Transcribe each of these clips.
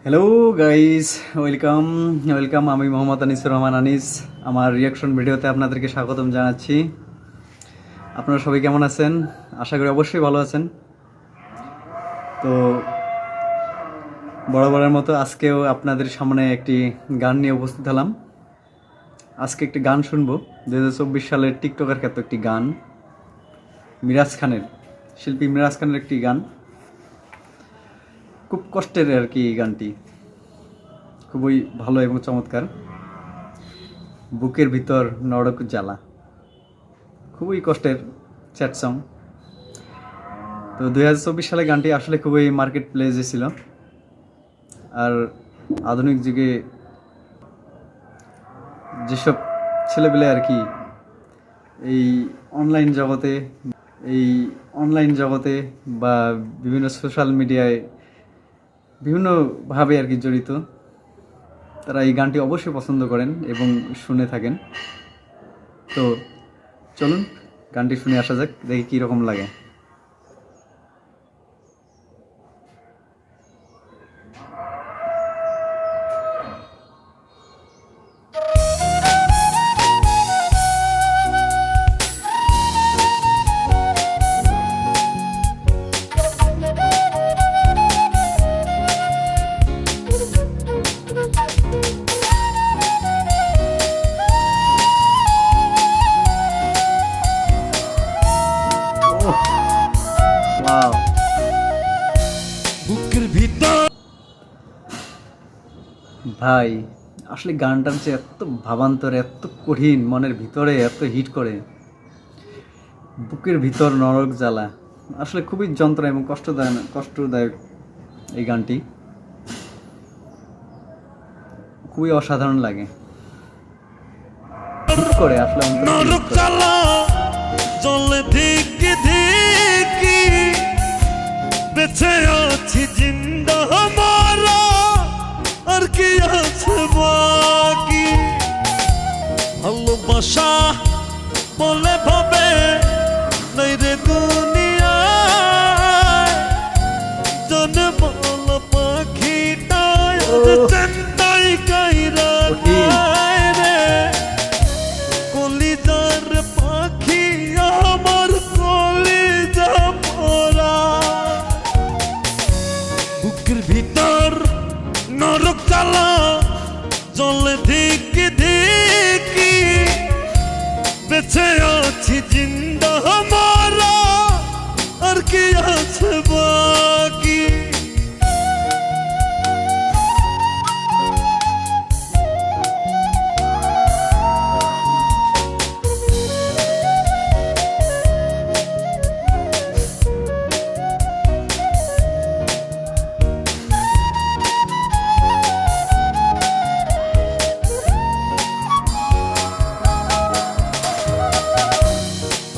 Hello guys, welcome welcome. আমি মোহাম্মদ আনিসুর রহমান আনিস। আমার reaction ভিডিওতে আপনাদেরকে স্বাগতম জানাচ্ছি। আপনারা সবাই কেমন আছেন? আশা করি অবশ্যই ভালো আছেন। তো বরাবরের মতো আজকেও আপনাদের সামনে একটি গান নিয়ে উপস্থিত হলাম। আজকে একটি গান শুনবো 2024 সালের টিকটকের খ্যাত একটি গান, মিরাজ খানের, শিল্পী মিরাজ খানের একটি গান। খুব কষ্টের আর কি গানটি, খুবই ভালো এবং চমৎকার। বুকের ভিতর নরক জ্বালা, খুবই কষ্টের স্যাড সং। তো 2024 সালে গানটি আসলে খুবই মার্কেট প্লেসে ছিল। আর আধুনিক যুগে যেসব ছেলেপেলে আর কি এই অনলাইন জগতে বা বিভিন্ন সোশ্যাল মিডিয়ায় বিভিন্নভাবে আর কি জড়িত, তারা এই গানটি অবশ্যই পছন্দ করেন এবং শুনে থাকেন। তো চলুন গানটি শুনে আসা যাক, দেখি কীরকম লাগে। ওয়াও, বুকের ভিতর ভাই আসলে গানটার যে এত ভাবান্তরে, এত কঠিন, মনের ভিতরে এত হিট করে। বুকের ভিতর নরক জ্বালা, আসলে খুবই যন্ত্রণা এবং কষ্টদায়ক এই গানটি। খুবই অসাধারণ লাগে, হিট করে আসলে অন্তরে hit নরক করে। জ্বালা জলে ধিকি ধিকি বেঁচে আছি জিন্দা মারা, আর কি আছে বাকি? ভালোবাসা বলে ভাবে নাই রে দুনিয়ায়, জন বল পাখিটায় চেন্নাই কাইরা যায় রে। কলিজার পাখি আমার কলিজা পড়া, বুকের ভিতর নরক জ্বালা জলে ধিকি ধিকি বেঁচে আছি জিন্দা মারা, আর কি আছে বাকি?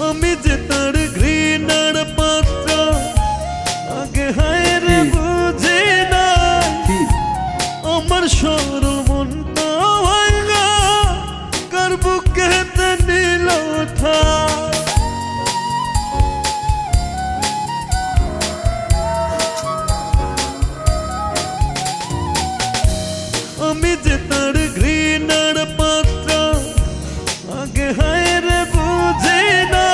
আমি যে তার ঘৃণার পাত্র, আগে হায় রে বুঝি না, ঠিক, আমার সরল মনটা ভাঙা কার বুকেতে নিল ঠাঁই। আমি যে তার ঘৃণার পাত্র, আগে হায় রে বুঝি না,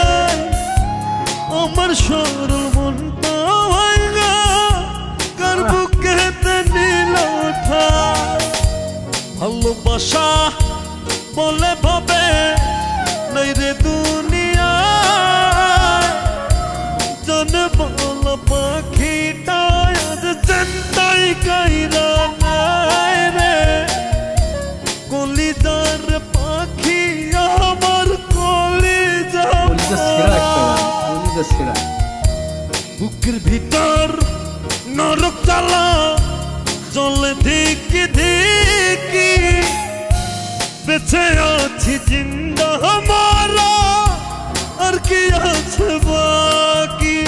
আমার সরল মনটা ভাঙা কার বুকেতে নিল ঠাঁই। ভালোবাসা বলে ভাবে নাই রে দুনিয়ায়, জন বল পাখিটায় আজ চেন্নাই কাইরা নাই রে। কলিজার পাখি আমার কলিজা কলিজা সেরা একটা গান, কলিজা সেরা। বুকের ভিতর নরক জ্বালা জলে ধিকি ধিকি বেঁচে আছি জিন্দা মারা, আর কি আছে বাকি?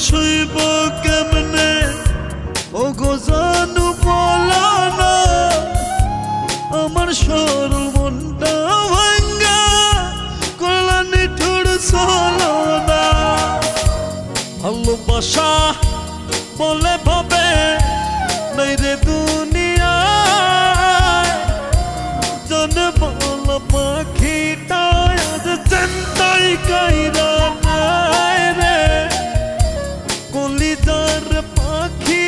শুইব কেমনে ও গো জানু বলো না আমার সরল মনটা ভাঙ্গা কল্যাণী ঠুর চলো না ভালোবাসা বলে ভাবে নাই রে দুনিয়ায় জানে বল পাখিটায় আজ চিন্তাই কাইরা নাই রে কলিজার পাখি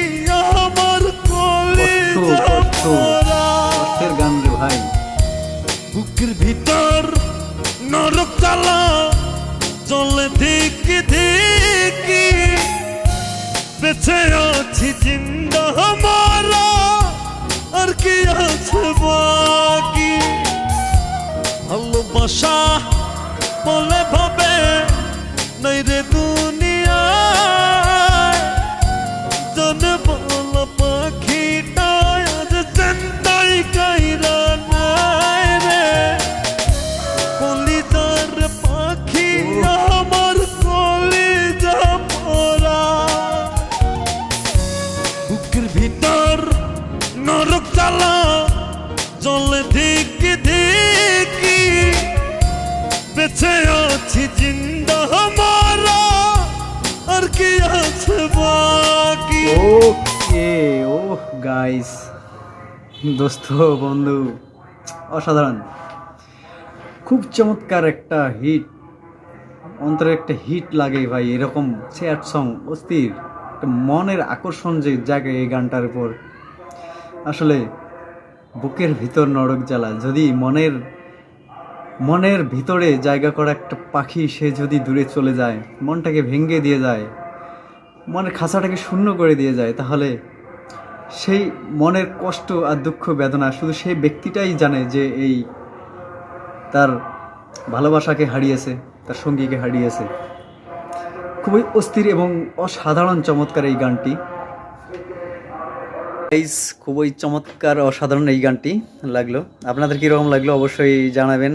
আমার কলিজা মোরা কষ্টের গান রে ভাই। বুকের ভিতর নরক জ্বালা চলে ধিকি ধিকি বেঁচে আছি জিন্দা মারা আর কি আছে বাকি ভালোবাসা বলে ভাবে নাই রে দুনিয়ায় জানে বল পাখিটায় আজ চিন্তাই কাইরা নাই রে কলিজার পাখি আমার কলিজা মোরা বুকের ভিতর নরক জ্বালা জলে ধিকি ধিকি বেঁচে আছি জিন্দা মারা আর কি আছে বাকি ওকে, ও গাইস, দোস্ত বন্ধু, অসাধারণ, খুব চমৎকার একটা হিট, অন্তরে একটা হিট লাগে ভাই। এরকম স্যাড সং, অস্থির একটা মনের আকর্ষণ যে জাগে এই গানটার উপর, আসলে বুকের ভিতর নরক জ্বালা। যদি মনের ভিতরে জায়গা করা একটা পাখি সে যদি দূরে চলে যায়, মনটাকে ভেঙে দিয়ে যায়, মনের খাঁচাটাকে শূন্য করে দিয়ে যায়, তাহলে সেই মনের কষ্ট আর দুঃখ বেদনা শুধু সেই ব্যক্তিটাই জানে যে এই তার ভালোবাসাকে হারিয়েছে, তার সঙ্গীকে হারিয়েছে। খুবই অস্থির এবং অসাধারণ চমৎকার এই গানটি। খুবই চমৎকার অসাধারণ এই গানটি লাগলো। আপনাদের কীরকম লাগলো অবশ্যই জানাবেন।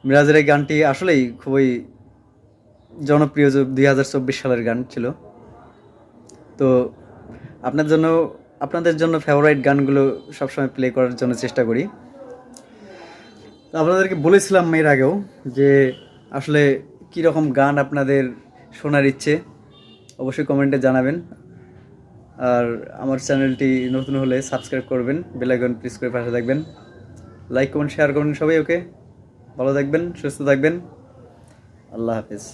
মিরাজের এই গানটি আসলেই খুবই জনপ্রিয়, 2024 সালের গান ছিল। তো আপনাদের জন্য ফেভারাইট গানগুলো সবসময় প্লে করার জন্য চেষ্টা করি। তো আপনাদেরকে বলেছিলাম এর আগেও যে আসলে কীরকম গান আপনাদের শোনার ইচ্ছে অবশ্যই কমেন্টে জানাবেন। আর আমার চ্যানেলটি নতুন হলে সাবস্ক্রাইব করবেন, বেল আইকন প্রেস করে পাশে থাকবেন, লাইক কমেন্ট শেয়ার করবেন সবাই। ওকে, ভালো থাকবেন, সুস্থ থাকবেন, আল্লাহ হাফেজ।